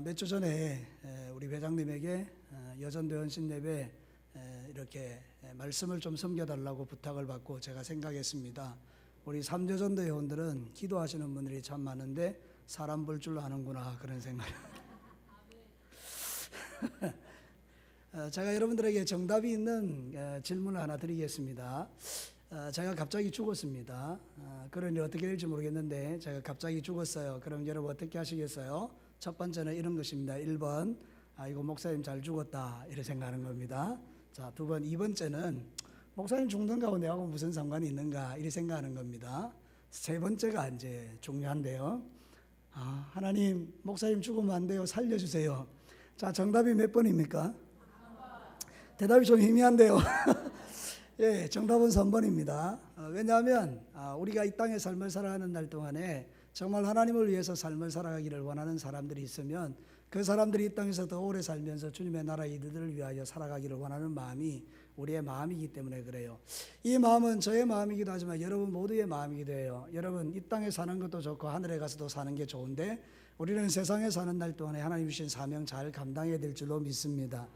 몇 주 전에 우리 회장님에게 여전도 연신 예배 이렇게 말씀을 좀 섬겨달라고 부탁을 받고 제가 생각했습니다. 우리 삼여전도 회원들은 기도하시는 분들이 참 많은데 사람 볼 줄 아는구나 그런 생각이 제가 여러분들에게 정답이 있는 질문을 하나 드리겠습니다. 제가 갑자기 죽었습니다. 그러니 어떻게 될지 모르겠는데 제가 갑자기 죽었어요. 그럼 여러분 어떻게 하시겠어요? 첫 번째는 이런 것입니다. 1번 이거 목사님 잘 죽었다 이렇게 생각하는 겁니다. 자, 2번째는 목사님 죽는 거하고 내하고 무슨 상관이 있는가 이렇게 생각하는 겁니다. 세 번째가 이제 중요한데요. 하나님 목사님 죽으면 안 돼요. 살려주세요. 자, 정답이 몇 번입니까? 대답이 좀 희미한데요. 예, 정답은 3번입니다. 왜냐하면 우리가 이 땅의 삶을 살아가는 날 동안에 정말 하나님을 위해서 삶을 살아가기를 원하는 사람들이 있으면 그 사람들이 이 땅에서 더 오래 살면서 주님의 나라 이들을 위하여 살아가기를 원하는 마음이 우리의 마음이기 때문에 그래요. 이 마음은 저의 마음이기도 하지만 여러분 모두의 마음이기도 해요. 여러분 이 땅에 사는 것도 좋고 하늘에 가서도 사는 게 좋은데 우리는 세상에 사는 날 동안에 하나님 주신 사명 잘 감당해야 될 줄로 믿습니다.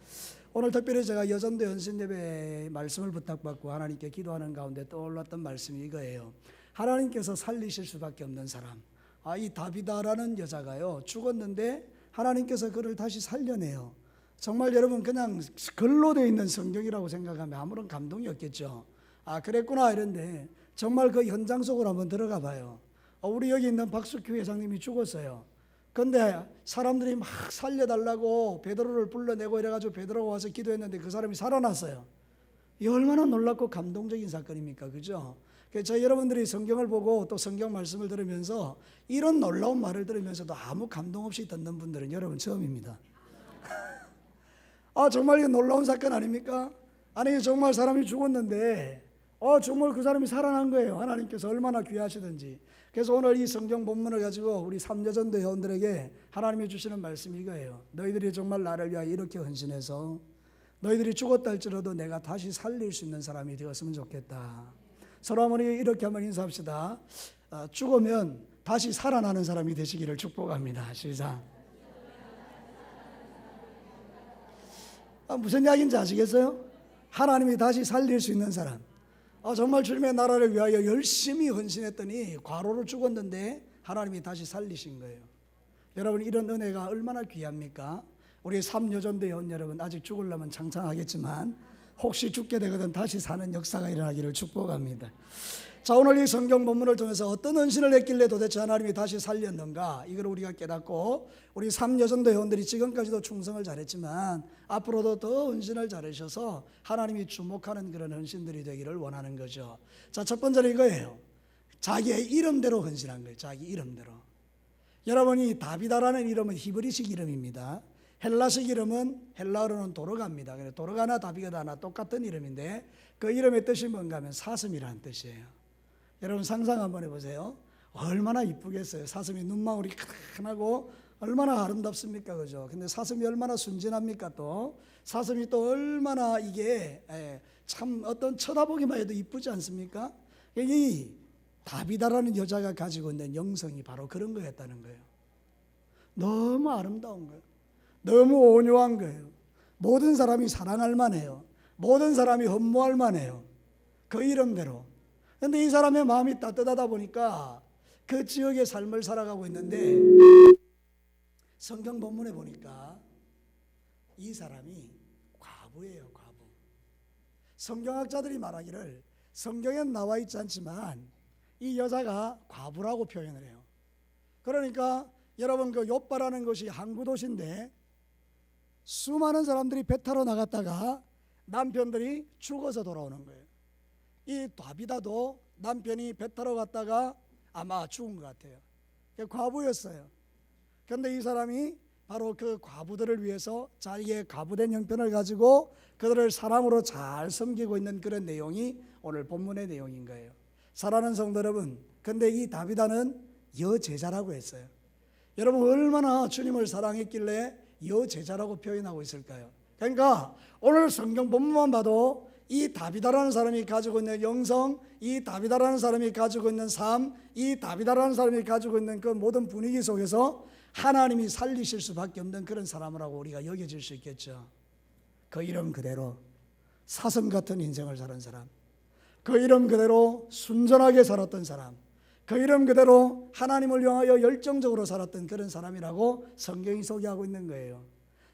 오늘 특별히 제가 여전도 연신예배 말씀을 부탁받고 하나님께 기도하는 가운데 떠올랐던 말씀이 이거예요. 하나님께서 살리실 수밖에 없는 사람. 이 다비다라는 여자가요 죽었는데 하나님께서 그를 다시 살려내요. 정말 여러분 그냥 글로 되어 있는 성경이라고 생각하면 아무런 감동이 없겠죠. 그랬구나 이런데 정말 그 현장 속으로 한번 들어가 봐요. 우리 여기 있는 박숙규 회장님이 죽었어요. 근데 사람들이 막 살려달라고 베드로를 불러내고 이래가지고 베드로가 와서 기도했는데 그 사람이 살아났어요. 이 얼마나 놀랍고 감동적인 사건입니까? 그죠? 그래서 여러분들이 성경을 보고 또 성경 말씀을 들으면서 이런 놀라운 말을 들으면서도 아무 감동 없이 듣는 분들은 여러분 처음입니다. 정말 이거 놀라운 사건 아닙니까? 아니 정말 사람이 죽었는데 정말 그 사람이 살아난 거예요. 하나님께서 얼마나 귀하시든지. 그래서 오늘 이 성경 본문을 가지고 우리 삼여전도 회원들에게 하나님이 주시는 말씀이 이거예요. 너희들이 정말 나를 위하여 이렇게 헌신해서 너희들이 죽었다 할지라도 내가 다시 살릴 수 있는 사람이 되었으면 좋겠다. 서로 한번 이렇게 한번 인사합시다. 죽으면 다시 살아나는 사람이 되시기를 축복합니다. 시작. 무슨 이야기인지 아시겠어요? 하나님이 다시 살릴 수 있는 사람. 정말 주님의 나라를 위하여 열심히 헌신했더니 과로로 죽었는데 하나님이 다시 살리신 거예요. 여러분 이런 은혜가 얼마나 귀합니까? 우리 삼여전도 회원 여러분 아직 죽으려면 창창하겠지만 혹시 죽게 되거든 다시 사는 역사가 일어나기를 축복합니다. 자, 오늘 이 성경 본문을 통해서 어떤 헌신을 했길래 도대체 하나님이 다시 살렸는가 이걸 우리가 깨닫고 우리 삼여전도 회원들이 지금까지도 충성을 잘했지만 앞으로도 더 헌신을 잘하셔서 하나님이 주목하는 그런 헌신들이 되기를 원하는 거죠. 자, 첫 번째는 이거예요. 자기의 이름대로 헌신한 거예요. 자기 이름대로. 여러분이 다비다라는 이름은 히브리식 이름입니다. 헬라식 이름은 헬라어로는 도르가입니다. 도르가나 다비다나 똑같은 이름인데 그 이름의 뜻이 뭔가 하면 사슴이라는 뜻이에요. 여러분 상상 한번 해보세요. 얼마나 이쁘겠어요. 사슴이 눈망울이 크하고 얼마나 아름답습니까? 그죠? 근데 사슴이 얼마나 순진합니까? 또 사슴이 또 얼마나 이게 참 어떤 쳐다보기만 해도 이쁘지 않습니까? 이 다비다라는 여자가 가지고 있는 영성이 바로 그런 거였다는 거예요. 너무 아름다운 거예요. 너무 온유한 거예요. 모든 사람이 사랑할 만해요. 모든 사람이 흠모할 만해요. 그 이름대로. 그런데 이 사람의 마음이 따뜻하다 보니까 그 지역의 삶을 살아가고 있는데 성경 본문에 보니까 이 사람이 과부예요. 과부. 성경학자들이 말하기를 성경엔 나와 있지 않지만 이 여자가 과부라고 표현을 해요. 그러니까 여러분 그 욥바라는 것이 항구 도시인데 수많은 사람들이 배 타러 나갔다가 남편들이 죽어서 돌아오는 거예요. 이 다비다도 남편이 배 타러 갔다가 아마 죽은 것 같아요. 과부였어요. 그런데 이 사람이 바로 그 과부들을 위해서 자기의 과부된 형편을 가지고 그들을 사랑으로 잘 섬기고 있는 그런 내용이 오늘 본문의 내용인 거예요. 사랑하는 성도 여러분, 근데 이 다비다는 여제자라고 했어요. 여러분 얼마나 주님을 사랑했길래 여제자라고 표현하고 있을까요? 그러니까 오늘 성경 본문만 봐도 이 다비다라는 사람이 가지고 있는 영성, 이 다비다라는 사람이 가지고 있는 삶, 이 다비다라는 사람이 가지고 있는 그 모든 분위기 속에서 하나님이 살리실 수밖에 없는 그런 사람이라고 우리가 여겨질 수 있겠죠. 그 이름 그대로 사슴 같은 인생을 사는 사람, 그 이름 그대로 순전하게 살았던 사람, 그 이름 그대로 하나님을 향하여 열정적으로 살았던 그런 사람이라고 성경이 소개하고 있는 거예요.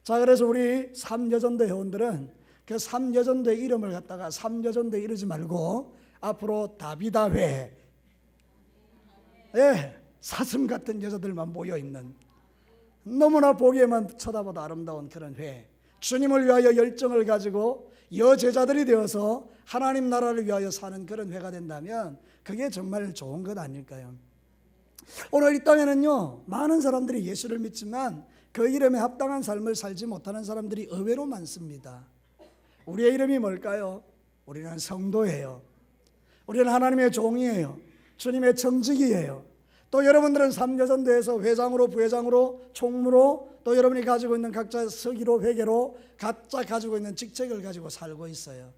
자, 그래서 우리 삼여전도 회원들은 그 삼여전도의 이름을 갖다가 삼여전도에 이르지 말고 앞으로 다비다회, 사슴 같은 여자들만 모여있는, 너무나 보기에만 쳐다봐도 아름다운 그런 회, 주님을 위하여 열정을 가지고 여제자들이 되어서 하나님 나라를 위하여 사는 그런 회가 된다면 그게 정말 좋은 것 아닐까요? 오늘 이 땅에는요, 많은 사람들이 예수를 믿지만 그 이름에 합당한 삶을 살지 못하는 사람들이 의외로 많습니다. 우리의 이름이 뭘까요? 우리는 성도예요. 우리는 하나님의 종이에요. 주님의 청직이에요. 또 여러분들은 삼여전도에서 회장으로, 부회장으로, 총무로, 또 여러분이 가지고 있는 각자 서기로, 회계로 각자 가지고 있는 직책을 가지고 살고 있어요.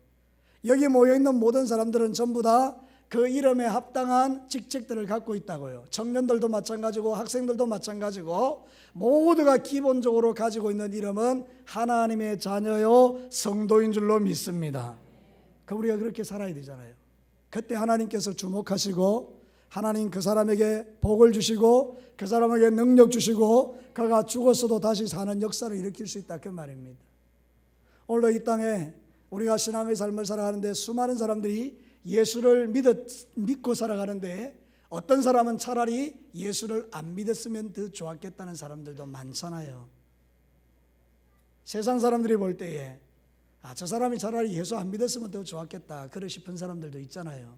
여기 모여있는 모든 사람들은 전부 다 그 이름에 합당한 직책들을 갖고 있다고요. 청년들도 마찬가지고 학생들도 마찬가지고 모두가 기본적으로 가지고 있는 이름은 하나님의 자녀요 성도인 줄로 믿습니다. 우리가 그렇게 살아야 되잖아요. 그때 하나님께서 주목하시고 하나님 그 사람에게 복을 주시고 그 사람에게 능력 주시고 그가 죽었어도 다시 사는 역사를 일으킬 수 있다, 그 말입니다. 오늘도 이 땅에 우리가 신앙의 삶을 살아가는데 수많은 사람들이 예수를 믿고 살아가는데 어떤 사람은 차라리 예수를 안 믿었으면 더 좋았겠다는 사람들도 많잖아요. 세상 사람들이 볼 때에 저 사람이 차라리 예수 안 믿었으면 더 좋았겠다 그러 싶은 사람들도 있잖아요.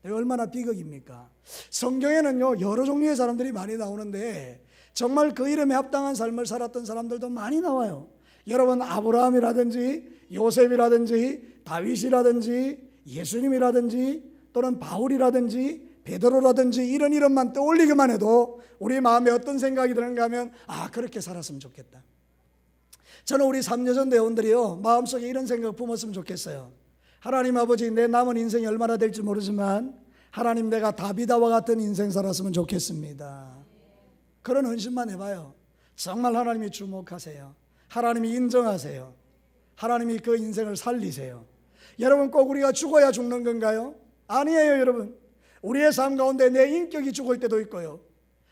얼마나 비극입니까? 성경에는요 여러 종류의 사람들이 많이 나오는데 정말 그 이름에 합당한 삶을 살았던 사람들도 많이 나와요. 여러분, 아브라함이라든지 요셉이라든지 다윗이라든지 예수님이라든지 또는 바울이라든지 베드로라든지 이런 이름만 떠올리기만 해도 우리 마음에 어떤 생각이 드는가 하면 그렇게 살았으면 좋겠다. 저는 우리 삼여전도 회원들이요 마음속에 이런 생각 품었으면 좋겠어요. 하나님 아버지, 내 남은 인생이 얼마나 될지 모르지만 하나님, 내가 다비다와 같은 인생 살았으면 좋겠습니다. 그런 헌신만 해봐요. 정말 하나님이 주목하세요. 하나님이 인정하세요. 하나님이 그 인생을 살리세요. 여러분, 꼭 우리가 죽어야 죽는 건가요? 아니에요. 여러분, 우리의 삶 가운데 내 인격이 죽을 때도 있고요,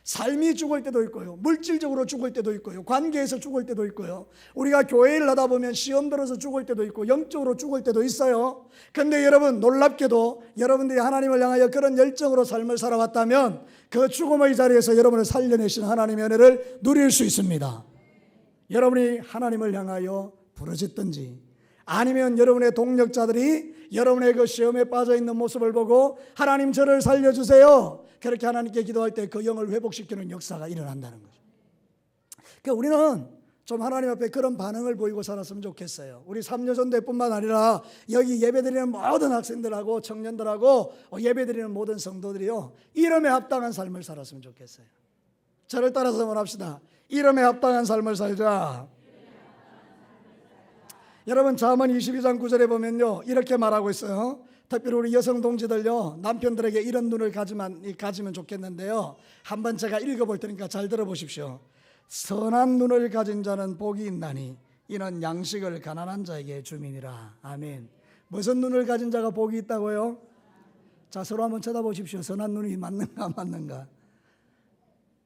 삶이 죽을 때도 있고요, 물질적으로 죽을 때도 있고요, 관계에서 죽을 때도 있고요, 우리가 교회 일을 하다 보면 시험 들어서 죽을 때도 있고 영적으로 죽을 때도 있어요. 근데 여러분, 놀랍게도 여러분들이 하나님을 향하여 그런 열정으로 삶을 살아왔다면 그 죽음의 자리에서 여러분을 살려내신 하나님의 은혜를 누릴 수 있습니다. 여러분이 하나님을 향하여 부르짖든지 아니면 여러분의 동력자들이 여러분의 그 시험에 빠져있는 모습을 보고 하나님 저를 살려주세요, 그렇게 하나님께 기도할 때 그 영을 회복시키는 역사가 일어난다는 거죠. 그러니까 우리는 좀 하나님 앞에 그런 반응을 보이고 살았으면 좋겠어요. 우리 삼여전도뿐만 아니라 여기 예배드리는 모든 학생들하고 청년들하고 예배드리는 모든 성도들이요 이름에 합당한 삶을 살았으면 좋겠어요. 저를 따라서 원합시다. 이름에 합당한 삶을 살자. 여러분, 잠언 22장 9절에 보면요 이렇게 말하고 있어요. 특별히 우리 여성 동지들요 남편들에게 이런 눈을 가지면 좋겠는데요, 한번 제가 읽어볼 테니까 잘 들어보십시오. 선한 눈을 가진 자는 복이 있나니 이는 양식을 가난한 자에게 주민이라. 아멘. 무슨 눈을 가진 자가 복이 있다고요? 자, 서로 한번 쳐다보십시오. 선한 눈이 맞는가 안 맞는가.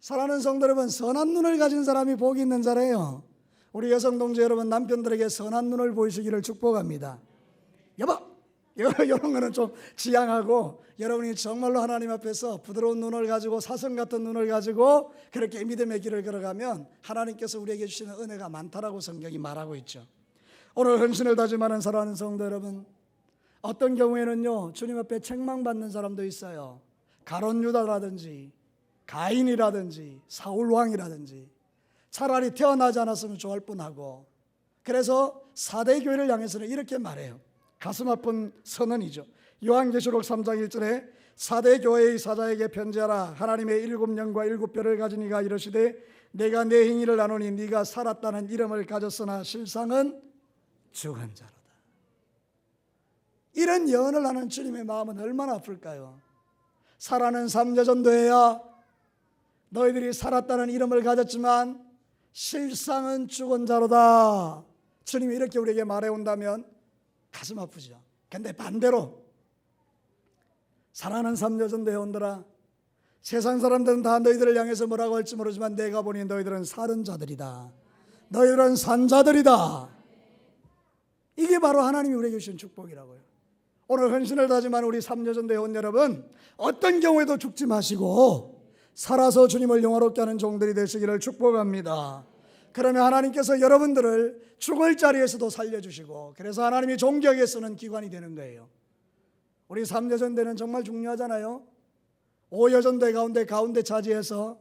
사랑하는 성도 여러분, 선한 눈을 가진 사람이 복이 있는 자래요. 우리 여성 동지 여러분, 남편들에게 선한 눈을 보이시기를 축복합니다. 여보, 이런 거는 좀 지양하고 여러분이 정말로 하나님 앞에서 부드러운 눈을 가지고 사슴 같은 눈을 가지고 그렇게 믿음의 길을 걸어가면 하나님께서 우리에게 주시는 은혜가 많다라고 성경이 말하고 있죠. 오늘 헌신을 다짐하는 사랑하는 성도 여러분, 어떤 경우에는요 주님 앞에 책망받는 사람도 있어요. 가룟 유다라든지 가인이라든지 사울왕이라든지 차라리 태어나지 않았으면 좋을 뻔하고, 그래서 4대 교회를 향해서는 이렇게 말해요. 가슴 아픈 선언이죠. 요한계시록 3장 1절에 4대 교회의 사자에게 편지하라. 하나님의 7영과 7뼈를 가진 이가 이르시되 내가 내 행위를 아노니 네가 살았다는 이름을 가졌으나 실상은 죽은 자로다. 이런 예언을 하는 주님의 마음은 얼마나 아플까요? 살아는 삼여전도회야, 너희들이 살았다는 이름을 가졌지만 실상은 죽은 자로다. 주님이 이렇게 우리에게 말해온다면 가슴 아프죠. 근데 반대로 사랑하는 삼여전도 회원들아, 세상 사람들은 다 너희들을 향해서 뭐라고 할지 모르지만 내가 보니 너희들은 살은 자들이다. 너희들은 산 자들이다. 이게 바로 하나님이 우리에게 주신 축복이라고요. 오늘 헌신을 다짐한 우리 삼여전도 회원 여러분, 어떤 경우에도 죽지 마시고 살아서 주님을 영화롭게 하는 종들이 되시기를 축복합니다. 그러면 하나님께서 여러분들을 죽을 자리에서도 살려주시고, 그래서 하나님이 존귀하게 쓰는 기관이 되는 거예요. 우리 삼여전대는 정말 중요하잖아요. 5여전대 가운데 차지해서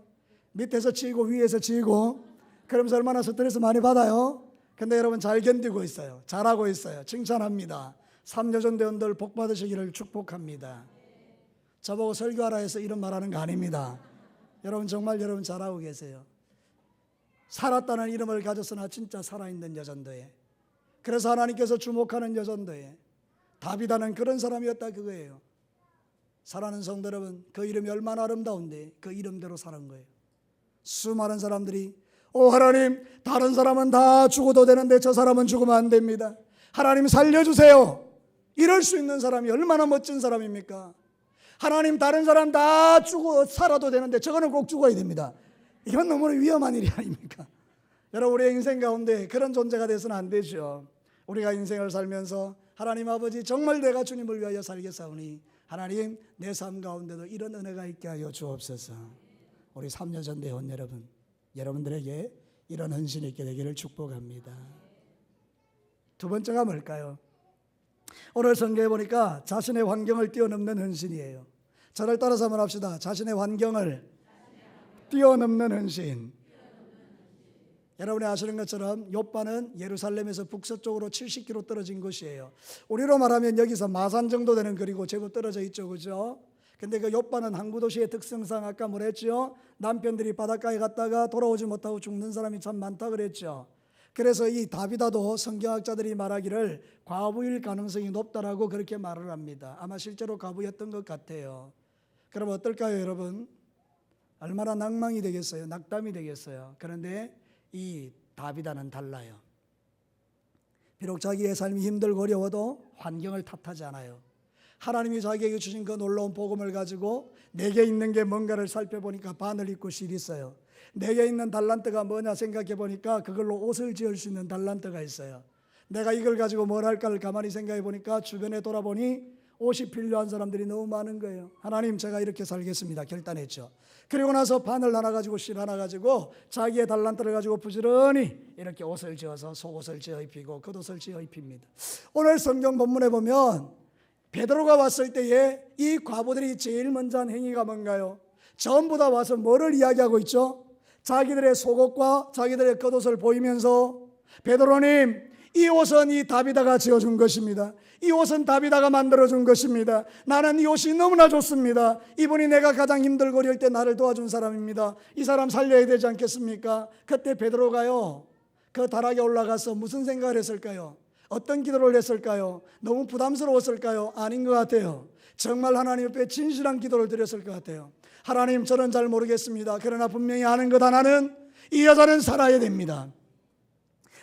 밑에서 치고 위에서 치고, 그러면서 얼마나 스트레스 많이 받아요. 근데 여러분 잘 견디고 있어요. 잘하고 있어요. 칭찬합니다. 3여전대원들 복 받으시기를 축복합니다. 저보고 설교하라 해서 이런 말하는 거 아닙니다. 여러분 정말 여러분 잘하고 계세요. 살았다는 이름을 가졌으나 진짜 살아있는 여전도에, 그래서 하나님께서 주목하는 여전도에 다비다는 그런 사람이었다 그거예요. 사랑하는 성도 여러분, 그 이름이 얼마나 아름다운데 그 이름대로 사는 거예요. 수많은 사람들이 하나님, 다른 사람은 다 죽어도 되는데 저 사람은 죽으면 안 됩니다. 하나님 살려주세요. 이럴 수 있는 사람이 얼마나 멋진 사람입니까? 하나님, 다른 사람 다 살아도 되는데 저거는 꼭 죽어야 됩니다. 이건 너무 위험한 일이 아닙니까? 여러분, 우리의 인생 가운데 그런 존재가 돼서는 안 되죠. 우리가 인생을 살면서 하나님 아버지, 정말 내가 주님을 위하여 살겠사오니 하나님, 내 삶 가운데도 이런 은혜가 있게 하여 주옵소서. 우리 삼여전대 회원 여러분, 여러분들에게 이런 헌신이 있게 되기를 축복합니다. 두 번째가 뭘까요? 오늘 성경에 보니까 자신의 환경을 뛰어넘는 헌신이에요. 저를 따라서 한번 합시다. 자신의 환경을 뛰어넘는 헌신. 여러분이 아시는 것처럼 욥바는 예루살렘에서 북서쪽으로 70km 떨어진 곳이에요. 우리로 말하면 여기서 마산 정도 되는 거리고 제법 떨어져 있죠, 그죠? 근데 그 욥바는 항구 도시의 특성상 아까 뭐랬죠? 남편들이 바닷가에 갔다가 돌아오지 못하고 죽는 사람이 참 많다 그랬죠. 그래서 이 다비다도 성경학자들이 말하기를 과부일 가능성이 높다라고 그렇게 말을 합니다. 아마 실제로 과부였던 것 같아요. 그럼 어떨까요, 여러분? 얼마나 낭망이 되겠어요? 낙담이 되겠어요? 그런데 이 다비다는 달라요. 비록 자기의 삶이 힘들고 어려워도 환경을 탓하지 않아요. 하나님이 자기에게 주신 그 놀라운 복음을 가지고 내게 있는 게 뭔가를 살펴보니까 바늘 있고 실이 있어요. 내게 있는 달란트가 뭐냐 생각해 보니까 그걸로 옷을 지을 수 있는 달란트가 있어요. 내가 이걸 가지고 뭘 할까를 가만히 생각해 보니까 주변에 돌아보니 옷이 필요한 사람들이 너무 많은 거예요. 하나님, 제가 이렇게 살겠습니다 결단했죠. 그리고 나서 바늘 하나 가지고 실 하나 가지고 자기의 달란트를 가지고 부지런히 이렇게 옷을 지어서 속옷을 지어 입히고 겉옷을 지어 입힙니다. 오늘 성경 본문에 보면 베드로가 왔을 때에 이 과부들이 제일 먼저 한 행위가 뭔가요? 전부 다 와서 뭐를 이야기하고 있죠? 자기들의 속옷과 자기들의 겉옷을 보이면서 베드로님, 이 옷은 이 다비다가 지어준 것입니다. 이 옷은 다비다가 만들어준 것입니다. 나는 이 옷이 너무나 좋습니다. 이분이 내가 가장 힘들고 어려울 때 나를 도와준 사람입니다. 이 사람 살려야 되지 않겠습니까? 그때 베드로가요, 그 다락에 올라가서 무슨 생각을 했을까요? 어떤 기도를 했을까요? 너무 부담스러웠을까요? 아닌 것 같아요. 정말 하나님 옆에 진실한 기도를 드렸을 것 같아요. 하나님, 저는 잘 모르겠습니다. 그러나 분명히 아는 것 하나는 이 여자는 살아야 됩니다.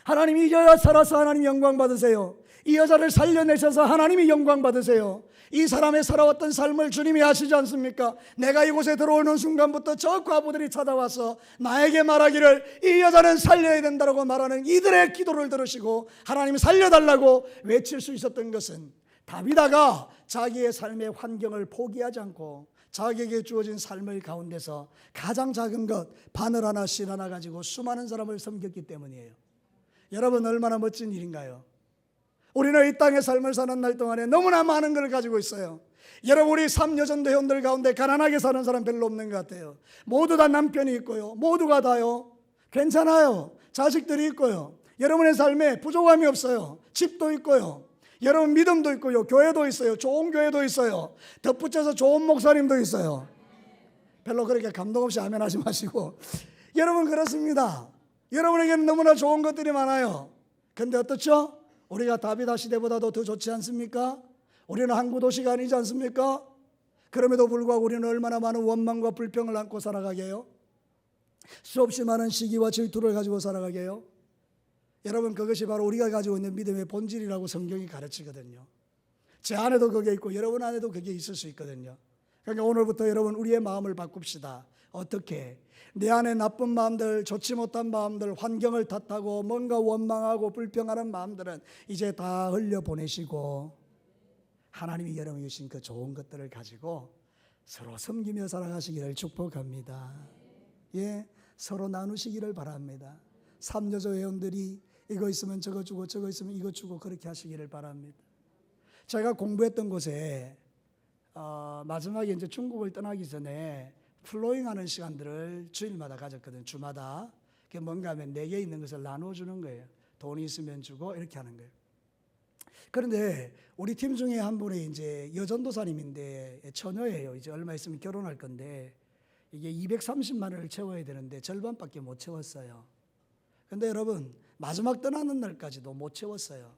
하나님, 이 여자 살아서 하나님 영광 받으세요. 이 여자를 살려내셔서 하나님이 영광 받으세요. 이 사람의 살아왔던 삶을 주님이 아시지 않습니까? 내가 이곳에 들어오는 순간부터 저 과부들이 찾아와서 나에게 말하기를 이 여자는 살려야 된다고 말하는 이들의 기도를 들으시고 하나님 살려달라고 외칠 수 있었던 것은 다비다가 자기의 삶의 환경을 포기하지 않고 자기에게 주어진 삶의 가운데서 가장 작은 것 바늘 하나 실 하나 가지고 수많은 사람을 섬겼기 때문이에요. 여러분, 얼마나 멋진 일인가요? 우리는 이 땅의 삶을 사는 날 동안에 너무나 많은 걸 가지고 있어요. 여러분, 우리 삼여전도 회원들 가운데 가난하게 사는 사람 별로 없는 것 같아요. 모두 다 남편이 있고요, 모두가 다요 괜찮아요. 자식들이 있고요, 여러분의 삶에 부족함이 없어요. 집도 있고요, 여러분 믿음도 있고요, 교회도 있어요, 좋은 교회도 있어요, 덧붙여서 좋은 목사님도 있어요. 별로 그렇게 감동 없이 아멘 하지 마시고 여러분, 그렇습니다. 여러분에게는 너무나 좋은 것들이 많아요. 근데 어떻죠? 우리가 다비다 시대보다도 더 좋지 않습니까? 우리는 항구 도시가 아니지 않습니까? 그럼에도 불구하고 우리는 얼마나 많은 원망과 불평을 안고 살아가게 해요? 수없이 많은 시기와 질투를 가지고 살아가게요. 여러분, 그것이 바로 우리가 가지고 있는 믿음의 본질이라고 성경이 가르치거든요. 제 안에도 그게 있고 여러분 안에도 그게 있을 수 있거든요. 그러니까 오늘부터 여러분, 우리의 마음을 바꿉시다. 어떻게? 내 안에 나쁜 마음들, 좋지 못한 마음들, 환경을 탓하고 뭔가 원망하고 불평하는 마음들은 이제 다 흘려보내시고 하나님이 여러분이 주신 그 좋은 것들을 가지고 서로 섬기며 살아가시기를 축복합니다. 예, 서로 나누시기를 바랍니다. 3여조 회원들이 이거 있으면 저거 주고 저거 있으면 이거 주고 그렇게 하시기를 바랍니다. 제가 공부했던 곳에 마지막에 이제 중국을 떠나기 전에 플로잉하는 시간들을 주일마다 가졌거든요. 주마다. 그게 뭔가 하면 내게 있는 것을 나눠주는 거예요. 돈이 있으면 주고 이렇게 하는 거예요. 그런데 우리 팀 중에 한 분이 이제 여전도사님인데 처녀예요. 이제 얼마 있으면 결혼할 건데 이게 230만 원을 채워야 되는데 절반밖에 못 채웠어요. 근데 여러분, 마지막 떠나는 날까지도 못 채웠어요.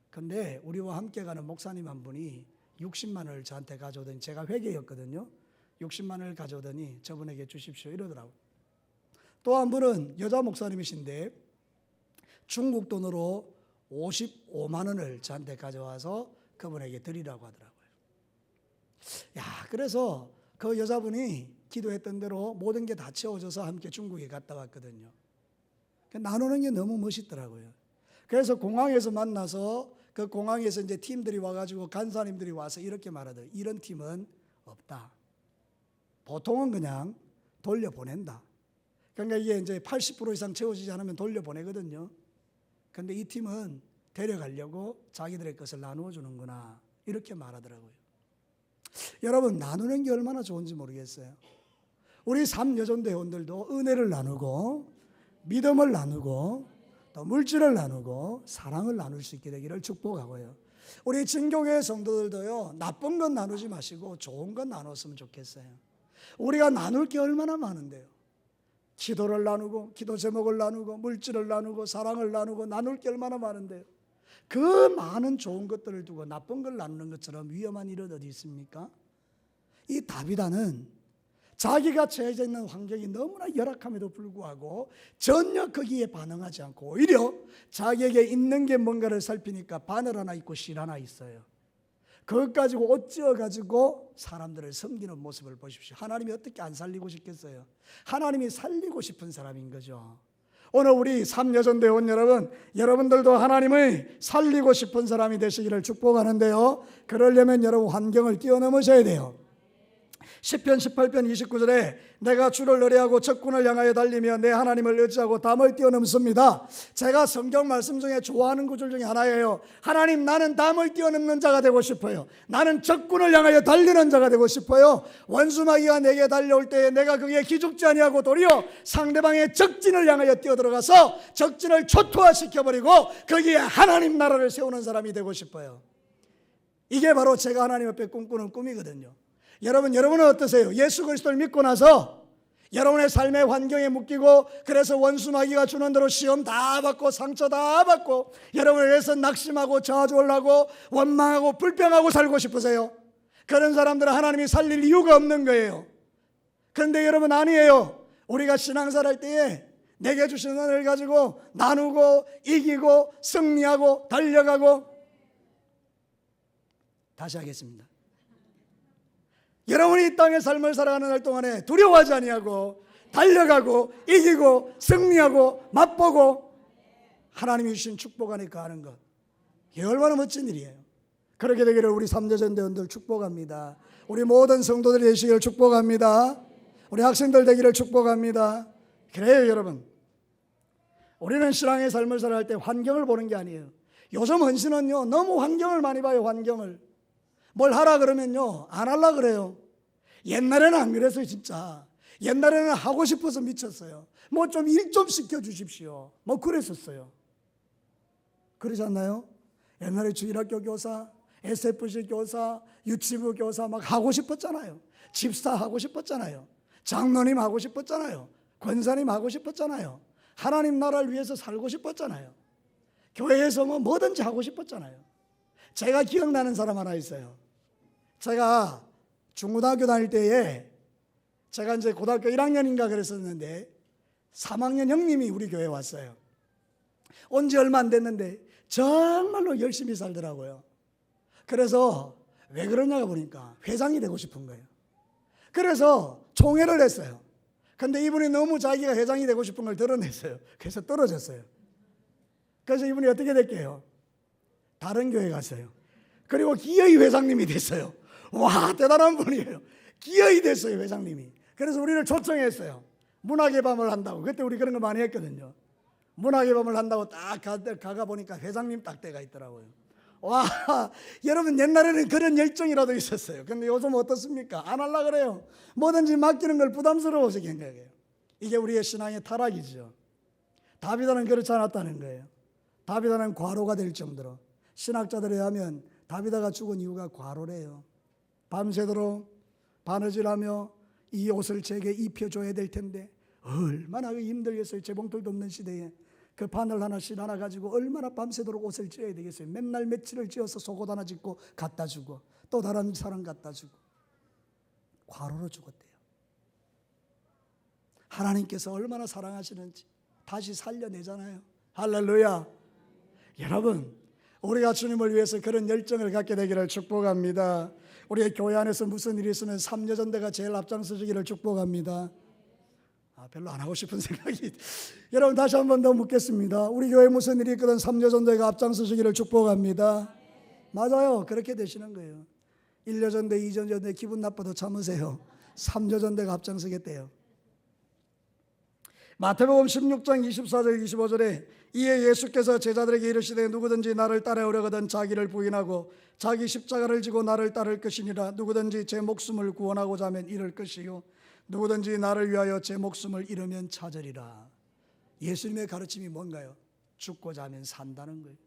근데 우리와 함께 가는 목사님 한 분이 60만 원을 저한테 가져오더니, 제가 회계였거든요. 60만 원을 가져오더니 저분에게 주십시오 이러더라고요. 또 한 분은 여자 목사님이신데 중국 돈으로 55만 원을 저한테 가져와서 그분에게 드리라고 하더라고요. 야, 그래서 그 여자분이 기도했던 대로 모든 게 다 채워져서 함께 중국에 갔다 왔거든요. 나누는 게 너무 멋있더라고요. 그래서 공항에서 만나서 그 공항에서 이제 팀들이 와가지고 간사님들이 와서 이렇게 말하더라고요. 이런 팀은 없다. 보통은 그냥 돌려보낸다. 그러니까 이게 이제 80% 이상 채워지지 않으면 돌려보내거든요. 근데 이 팀은 데려가려고 자기들의 것을 나누어 주는구나, 이렇게 말하더라고요. 여러분, 나누는 게 얼마나 좋은지 모르겠어요. 우리 3여전도 회원들도 은혜를 나누고 믿음을 나누고 또 물질을 나누고 사랑을 나눌 수 있게 되기를 축복하고요. 우리 진교회 성도들도요, 나쁜 건 나누지 마시고 좋은 건 나눴으면 좋겠어요. 우리가 나눌 게 얼마나 많은데요. 기도를 나누고 기도 제목을 나누고 물질을 나누고 사랑을 나누고 나눌 게 얼마나 많은데요. 그 많은 좋은 것들을 두고 나쁜 걸 나누는 것처럼 위험한 일은 어디 있습니까? 이 다비다는 자기가 처해져 있는 환경이 너무나 열악함에도 불구하고 전혀 거기에 반응하지 않고 오히려 자기에게 있는 게 뭔가를 살피니까 바늘 하나 있고 실 하나 있어요. 그것 가지고 옷 지어가지고 사람들을 섬기는 모습을 보십시오. 하나님이 어떻게 안 살리고 싶겠어요? 하나님이 살리고 싶은 사람인 거죠. 오늘 우리 3여전대 온 여러분, 여러분들도 하나님을 살리고 싶은 사람이 되시기를 축복하는데요, 그러려면 여러분 환경을 뛰어넘으셔야 돼요. 시편 18편 29절에 내가 주를 의뢰하고 적군을 향하여 달리며 내 하나님을 의지하고 담을 뛰어넘습니다. 제가 성경 말씀 중에 좋아하는 구절 중에 하나예요. 하나님, 나는 담을 뛰어넘는 자가 되고 싶어요. 나는 적군을 향하여 달리는 자가 되고 싶어요. 원수마귀가 내게 달려올 때에 내가 그게 기죽지 아니하고 도리어 상대방의 적진을 향하여 뛰어들어가서 적진을 초토화시켜버리고 거기에 하나님 나라를 세우는 사람이 되고 싶어요. 이게 바로 제가 하나님 앞에 꿈꾸는 꿈이거든요. 여러분은 어떠세요? 예수 그리스도를 믿고 나서 여러분의 삶의 환경에 묶이고 그래서 원수마귀가 주는 대로 시험 다 받고 상처 다 받고 여러분을 위해서 낙심하고 저주하고 원망하고 불평하고 살고 싶으세요? 그런 사람들은 하나님이 살릴 이유가 없는 거예요. 그런데 여러분, 아니에요. 우리가 신앙생활 할 때에 내게 주신 은혜를 가지고 나누고 이기고 승리하고 달려가고, 다시 하겠습니다. 여러분이 이 땅의 삶을 살아가는 날 동안에 두려워하지 아니하고 달려가고 이기고 승리하고 맛보고 하나님이 주신 축복 안에 거하는 것, 이게 얼마나 멋진 일이에요. 그렇게 되기를 우리 3여전대원들 축복합니다. 우리 모든 성도들이 되시기를 축복합니다. 우리 학생들 되기를 축복합니다. 그래요. 여러분, 우리는 신앙의 삶을 살아갈 때 환경을 보는 게 아니에요. 요즘 헌신은요, 너무 환경을 많이 봐요. 환경을 뭘 하라 그러면요 안 하려 그래요. 옛날에는 안 그랬어요. 진짜 옛날에는 하고 싶어서 미쳤어요. 뭐 좀 일 좀 시켜주십시오, 뭐 그랬었어요. 그러지 않나요? 옛날에 주일학교 교사, SFC 교사, 유치부 교사 막 하고 싶었잖아요. 집사 하고 싶었잖아요. 장로님 하고 싶었잖아요. 권사님 하고 싶었잖아요. 하나님 나라를 위해서 살고 싶었잖아요. 교회에서 뭐든지 하고 싶었잖아요. 제가 기억나는 사람 하나 있어요. 제가 중고등학교 다닐 때에 제가 이제 고등학교 1학년인가 그랬었는데 3학년 형님이 우리 교회에 왔어요. 온 지 얼마 안 됐는데 정말로 열심히 살더라고요. 그래서 왜 그러냐고 보니까 회장이 되고 싶은 거예요. 그래서 총회를 했어요. 근데 이분이 너무 자기가 회장이 되고 싶은 걸 드러냈어요. 그래서 떨어졌어요. 그래서 이분이 어떻게 됐게요? 다른 교회 갔어요. 그리고 기어이 회장님이 됐어요. 와, 대단한 분이에요. 기어이 됐어요, 회장님이. 그래서 우리를 초청했어요. 문학의 밤을 한다고. 그때 우리 그런 거 많이 했거든요. 문학의 밤을 한다고 딱 가가 보니까 회장님 딱대가 있더라고요. 와, 여러분 옛날에는 그런 열정이라도 있었어요. 근데 요즘 어떻습니까? 안 하려고 그래요. 뭐든지 맡기는 걸 부담스러워서 그런 거예요. 이게 우리의 신앙의 타락이죠. 다비다는 그렇지 않았다는 거예요. 다비다는 과로가 될 정도로, 신학자들에 의하면 다비다가 죽은 이유가 과로래요. 밤새도록 바느질하며 이 옷을 제게 입혀줘야 될 텐데 얼마나 힘들겠어요. 재봉틀도 없는 시대에 그 바늘 하나씩 하나 가지고 얼마나 밤새도록 옷을 찌어야 되겠어요. 맨날 며칠을 찌어서 속옷 하나 짚고 갖다 주고 또 다른 사람 갖다 주고 과로로 죽었대요. 하나님께서 얼마나 사랑하시는지 다시 살려내잖아요. 할렐루야. 여러분, 우리가 주님을 위해서 그런 열정을 갖게 되기를 축복합니다. 우리의 교회 안에서 무슨 일이 있으면 삼여전대가 제일 앞장서주기를 축복합니다. 별로 안 하고 싶은 생각이. 여러분, 다시 한 번 더 묻겠습니다. 우리 교회에 무슨 일이 있거든 삼여전대가 앞장서주기를 축복합니다. 맞아요. 그렇게 되시는 거예요. 1여전대, 2여전대 기분 나빠도 참으세요. 3여전대가 앞장서겠대요. 마태복음 16장 24절 25절에 이에 예수께서 제자들에게 이르시되 누구든지 나를 따라오려거든 자기를 부인하고 자기 십자가를 지고 나를 따를 것이니라. 누구든지 제 목숨을 구원하고자 하면 잃을 것이요 누구든지 나를 위하여 제 목숨을 잃으면 찾으리라. 예수님의 가르침이 뭔가요? 죽고자 하면 산다는 거예요.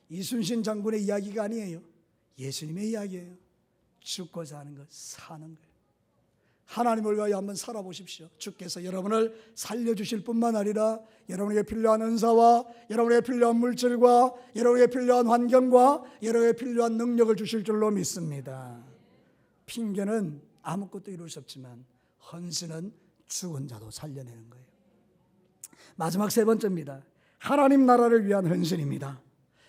이순신 장군의 이야기가 아니에요. 예수님의 이야기예요. 죽고자 하는 것, 사는 거예요. 하나님을 위하여 한번 살아보십시오. 주께서 여러분을 살려주실 뿐만 아니라 여러분에게 필요한 은사와 여러분에게 필요한 물질과 여러분에게 필요한 환경과 여러분에게 필요한 능력을 주실 줄로 믿습니다. 핑계는 아무것도 이룰 수 없지만 헌신은 죽은 자도 살려내는 거예요. 마지막 세 번째입니다. 하나님 나라를 위한 헌신입니다.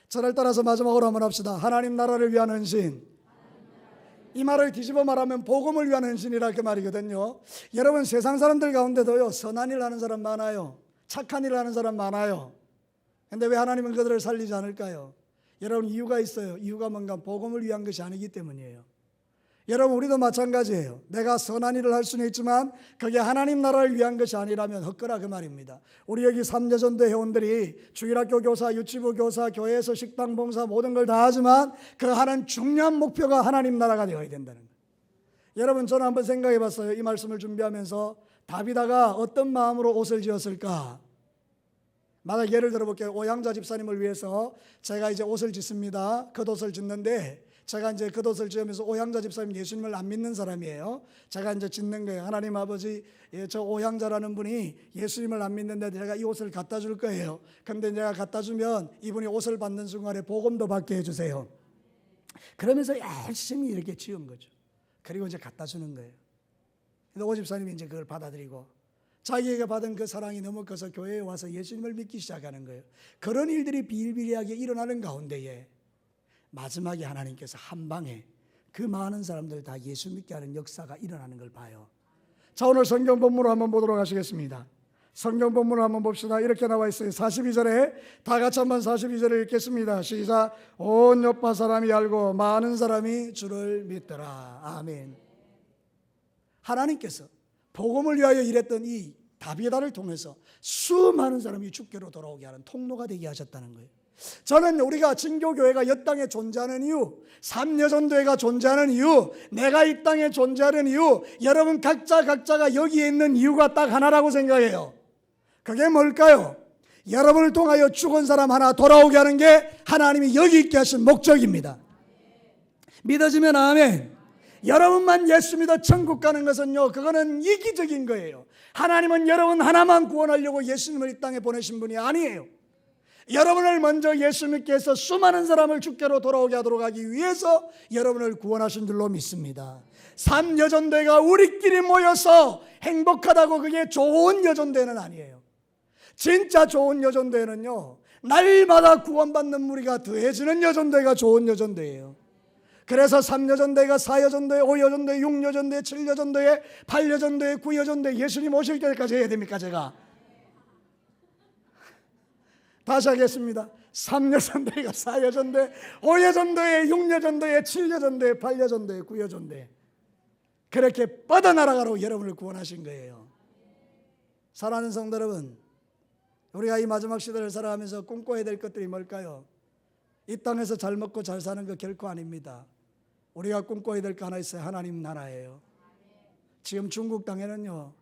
저를 따라서 마지막으로 한번 합시다. 하나님 나라를 위한 헌신. 이 말을 뒤집어 말하면 복음을 위한 헌신이라 그 말이거든요. 여러분, 세상 사람들 가운데도요 선한 일 하는 사람 많아요. 착한 일 하는 사람 많아요. 그런데 왜 하나님은 그들을 살리지 않을까요? 여러분, 이유가 있어요. 이유가 뭔가 복음을 위한 것이 아니기 때문이에요. 여러분, 우리도 마찬가지예요. 내가 선한 일을 할 수는 있지만 그게 하나님 나라를 위한 것이 아니라면 헛거라 그 말입니다. 우리 여기 삼여전대 회원들이 주일학교 교사, 유치부 교사, 교회에서 식당 봉사 모든 걸 다 하지만 그 하는 중요한 목표가 하나님 나라가 되어야 된다는 거예요. 여러분, 저는 한번 생각해 봤어요. 이 말씀을 준비하면서 다비다가 어떤 마음으로 옷을 지었을까? 만약 예를 들어볼게요. 오양자 집사님을 위해서 제가 이제 옷을 짓습니다. 겉옷을 짓는데 제가 이제 겉옷을 지으면서 오양자 집사님 예수님을 안 믿는 사람이에요. 제가 이제 짓는 거예요. 하나님 아버지, 저 오양자라는 분이 예수님을 안 믿는데 제가 이 옷을 갖다 줄 거예요. 그런데 내가 갖다 주면 이분이 옷을 받는 순간에 복음도 받게 해주세요. 그러면서 열심히 이렇게 지은 거죠. 그리고 이제 갖다 주는 거예요. 근데 오 집사님이 이제 그걸 받아들이고 자기에게 받은 그 사랑이 너무 커서 교회에 와서 예수님을 믿기 시작하는 거예요. 그런 일들이 비일비재하게 일어나는 가운데에 마지막에 하나님께서 한 방에 그 많은 사람들 다 예수 믿게 하는 역사가 일어나는 걸 봐요. 자, 오늘 성경 본문을 한번 보도록 하시겠습니다. 성경 본문을 한번 봅시다. 이렇게 나와 있어요. 42절에 다 같이 한번 42절을 읽겠습니다. 시작. 온 요파 사람이 알고 많은 사람이 주를 믿더라. 아멘. 하나님께서 복음을 위하여 일했던 이 다비다를 통해서 수많은 사람이 주께로 돌아오게 하는 통로가 되게 하셨다는 거예요. 저는 우리가 진교교회가 이 땅에 존재하는 이유, 삼여전도회가 존재하는 이유, 내가 이 땅에 존재하는 이유, 여러분 각자가 여기에 있는 이유가 딱 하나라고 생각해요. 그게 뭘까요? 여러분을 통하여 죽은 사람 하나 돌아오게 하는 게 하나님이 여기 있게 하신 목적입니다. 믿어지면 아멘. 여러분만 예수 믿어 천국 가는 것은요, 그거는 이기적인 거예요. 하나님은 여러분 하나만 구원하려고 예수님을 이 땅에 보내신 분이 아니에요. 여러분을 먼저 예수 믿게 해서 수많은 사람을 주께로 돌아오게 하도록 하기 위해서 여러분을 구원하신 줄로 믿습니다. 삼여전대가 우리끼리 모여서 행복하다고 그게 좋은 여전대는 아니에요. 진짜 좋은 여전도회는요, 날마다 구원받는 무리가 더해지는 여전도회가 좋은 여전도회예요. 그래서 3여전도회가 4여전도회, 5여전도회, 6여전도회, 7여전도회, 8여전도회, 9여전도회 예수님 오실 때까지 해야 됩니까? 제가 다시 하겠습니다. 3여전도회가 4여전도회, 5여전도회, 6여전도회, 7여전도회, 8여전도회, 9여전도회 그렇게 뻗어나가라고 여러분을 구원하신 거예요. 사랑하는 성도 여러분, 우리가 이 마지막 시대를 살아가면서 꿈꿔야 될 것들이 뭘까요? 이 땅에서 잘 먹고 잘 사는 거 결코 아닙니다. 우리가 꿈꿔야 될 거 하나 있어요. 하나님 나라예요. 지금 중국 땅에는요,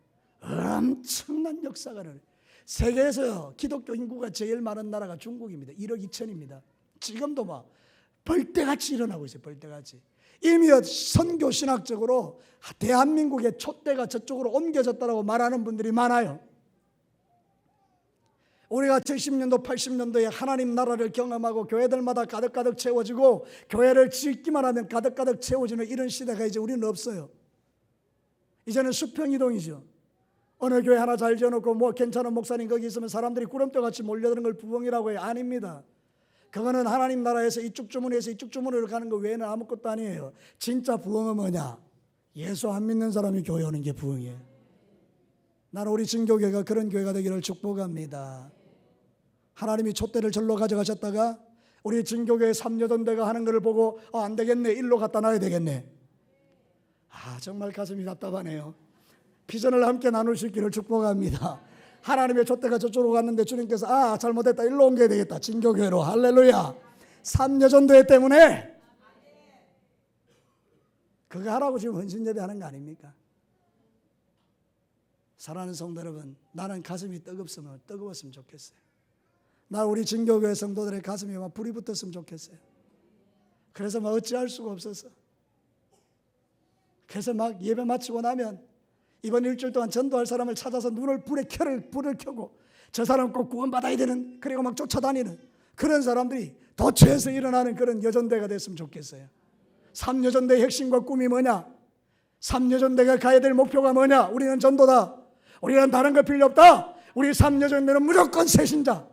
엄청난 역사가 일어나요. 세계에서 기독교 인구가 제일 많은 나라가 중국입니다. 1억 2천입니다. 지금도 막 벌떼같이 일어나고 있어요. 벌떼같이. 이미 선교 신학적으로 대한민국의 촛대가 저쪽으로 옮겨졌다고 말하는 분들이 많아요. 우리가 70년도 80년도에 하나님 나라를 경험하고 교회들마다 가득가득 채워지고 교회를 짓기만 하면 가득가득 채워지는 이런 시대가 이제 우리는 없어요. 이제는 수평이동이죠. 어느 교회 하나 잘 지어놓고 뭐 괜찮은 목사님 거기 있으면 사람들이 구름대같이 몰려드는 걸 부흥이라고 해요. 아닙니다. 그거는 하나님 나라에서 이쪽 주문에서 이쪽 주문으로 가는 거 외에는 아무것도 아니에요. 진짜 부흥은 뭐냐? 예수 안 믿는 사람이 교회 오는 게 부흥이에요. 나는 우리 진교교회가 그런 교회가 되기를 축복합니다. 하나님이 촛대를 절로 가져가셨다가 우리 진교교회 3여전대가 하는 것을 보고 안 되겠네, 일로 갖다 놔야 되겠네. 정말 가슴이 답답하네요. 비전을 함께 나눌 수 있기를 축복합니다. 하나님의 촛대가 저쪽으로 갔는데 주님께서 잘못했다, 일로 옮겨야 되겠다, 진교교회로. 할렐루야. 3여전도회 때문에 그거 하라고 지금 헌신예배하는 거 아닙니까? 사랑하는 성도 여러분, 나는 가슴이 뜨거웠으면 좋겠어요. 나 우리 진교교회 성도들의 가슴에 막 불이 붙었으면 좋겠어요. 그래서 막 어찌할 수가 없었어. 그래서 막 예배 마치고 나면 이번 일주일 동안 전도할 사람을 찾아서 불을 켜고 저 사람 꼭 구원받아야 되는, 그리고 막 쫓아다니는 그런 사람들이 도처에서 일어나는 그런 여전대가 됐으면 좋겠어요. 3여전대의 핵심과 꿈이 뭐냐? 3여전대가 가야 될 목표가 뭐냐? 우리는 전도다. 우리는 다른 거 필요 없다. 우리 3여전대는 무조건 새신자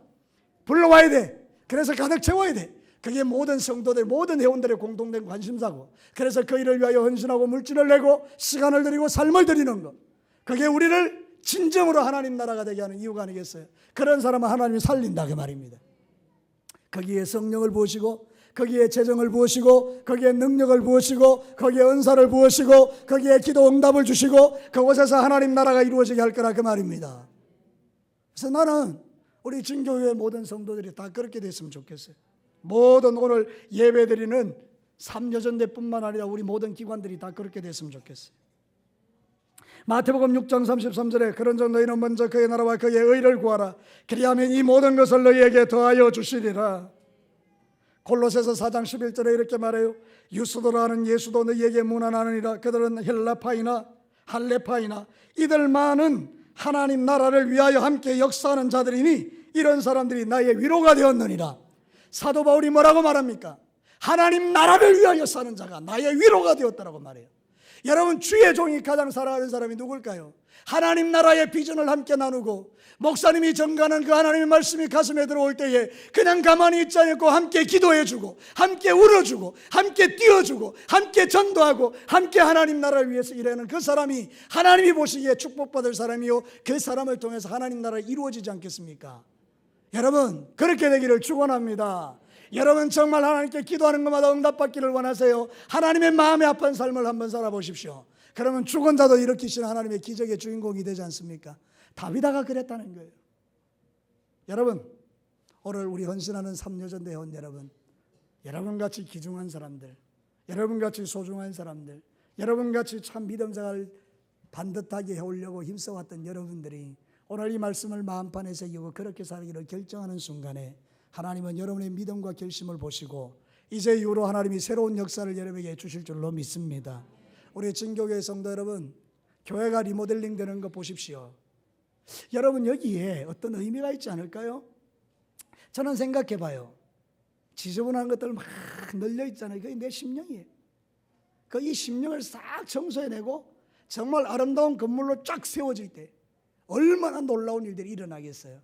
불러와야 돼. 그래서 가득 채워야 돼. 그게 모든 성도들, 모든 회원들의 공통된 관심사고, 그래서 그 일을 위하여 헌신하고 물질을 내고 시간을 드리고 삶을 드리는 것, 그게 우리를 진정으로 하나님 나라가 되게 하는 이유가 아니겠어요? 그런 사람은 하나님이 살린다 그 말입니다. 거기에 성령을 부으시고, 거기에 재정을 부으시고, 거기에 능력을 부으시고, 거기에 은사를 부으시고, 거기에 기도 응답을 주시고, 그곳에서 하나님 나라가 이루어지게 할 거라 그 말입니다. 그래서 나는 우리 진교회 모든 성도들이 다 그렇게 됐으면 좋겠어요. 모든 오늘 예배드리는 3여전대뿐만 아니라 우리 모든 기관들이 다 그렇게 됐으면 좋겠어요. 마태복음 6장 33절에 그런즉 너희는 먼저 그의 나라와 그의 의를 구하라. 그리하면 이 모든 것을 너희에게 더하여 주시리라. 골로새서 4장 11절에 이렇게 말해요. 유스도라 하는 예수도 너희에게 문안하느니라. 그들은 헬라파이나 할레파이나 이들만은 하나님 나라를 위하여 함께 역사하는 자들이니 이런 사람들이 나의 위로가 되었느니라. 사도 바울이 뭐라고 말합니까? 하나님 나라를 위하여 사는 자가 나의 위로가 되었다라고 말해요. 여러분, 주의 종이 가장 사랑하는 사람이 누굴까요? 하나님 나라의 비전을 함께 나누고 목사님이 전가하는 그 하나님의 말씀이 가슴에 들어올 때에 그냥 가만히 있지 않고 함께 기도해주고 함께 울어주고 함께 띄워주고 함께 전도하고 함께 하나님 나라를 위해서 일하는 그 사람이 하나님이 보시기에 축복받을 사람이요, 그 사람을 통해서 하나님 나라가 이루어지지 않겠습니까? 여러분, 그렇게 되기를 축원합니다. 여러분 정말 하나님께 기도하는 것마다 응답받기를 원하세요? 하나님의 마음에 아픈 삶을 한번 살아보십시오. 그러면 죽은 자도 일으키시는 하나님의 기적의 주인공이 되지 않습니까? 다비다가 그랬다는 거예요. 여러분, 오늘 우리 헌신하는 3여전대 회원 여러분, 여러분같이 귀중한 사람들, 여러분같이 소중한 사람들, 여러분같이 참 믿음생활을 반듯하게 해오려고 힘써왔던 여러분들이 오늘 이 말씀을 마음판에 새기고 그렇게 살기를 결정하는 순간에 하나님은 여러분의 믿음과 결심을 보시고 이제 이후로 하나님이 새로운 역사를 여러분에게 주실 줄로 믿습니다. 우리 진교교회 성도 여러분, 교회가 리모델링 되는 거 보십시오. 여러분, 여기에 어떤 의미가 있지 않을까요? 저는 생각해 봐요. 지저분한 것들 막 널려 있잖아요. 그게 내 심령이에요. 그 이 심령을 싹 청소해내고 정말 아름다운 건물로 쫙 세워질 때 얼마나 놀라운 일들이 일어나겠어요.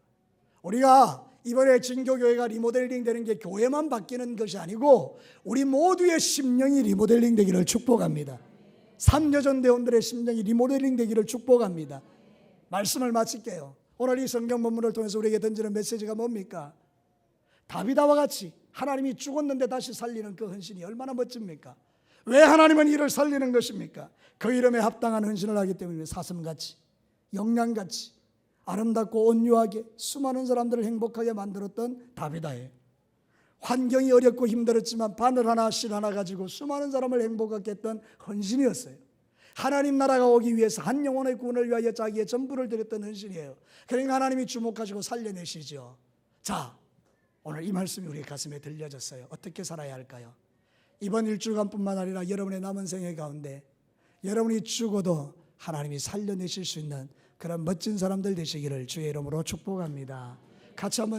우리가 이번에 진교교회가 리모델링 되는 게 교회만 바뀌는 것이 아니고 우리 모두의 심령이 리모델링 되기를 축복합니다. 삼여전대원들의 심령이 리모델링 되기를 축복합니다. 말씀을 마칠게요. 오늘 이 성경 본문을 통해서 우리에게 던지는 메시지가 뭡니까? 다비다와 같이 하나님이 죽었는데 다시 살리는 그 헌신이 얼마나 멋집니까? 왜 하나님은 이를 살리는 것입니까? 그 이름에 합당한 헌신을 하기 때문에 사슴같이, 영양같이 아름답고 온유하게 수많은 사람들을 행복하게 만들었던 다비다예요. 환경이 어렵고 힘들었지만 바늘 하나 실 하나 가지고 수많은 사람을 행복하게 했던 헌신이었어요. 하나님 나라가 오기 위해서 한 영혼의 구원을 위하여 자기의 전부를 드렸던 헌신이에요. 그러니까 하나님이 주목하시고 살려내시죠. 자, 오늘 이 말씀이 우리 가슴에 들려졌어요. 어떻게 살아야 할까요? 이번 일주간뿐만 아니라 여러분의 남은 생애 가운데 여러분이 죽어도 하나님이 살려내실 수 있는 그런 멋진 사람들 되시기를 주의 이름으로 축복합니다. 같이 한번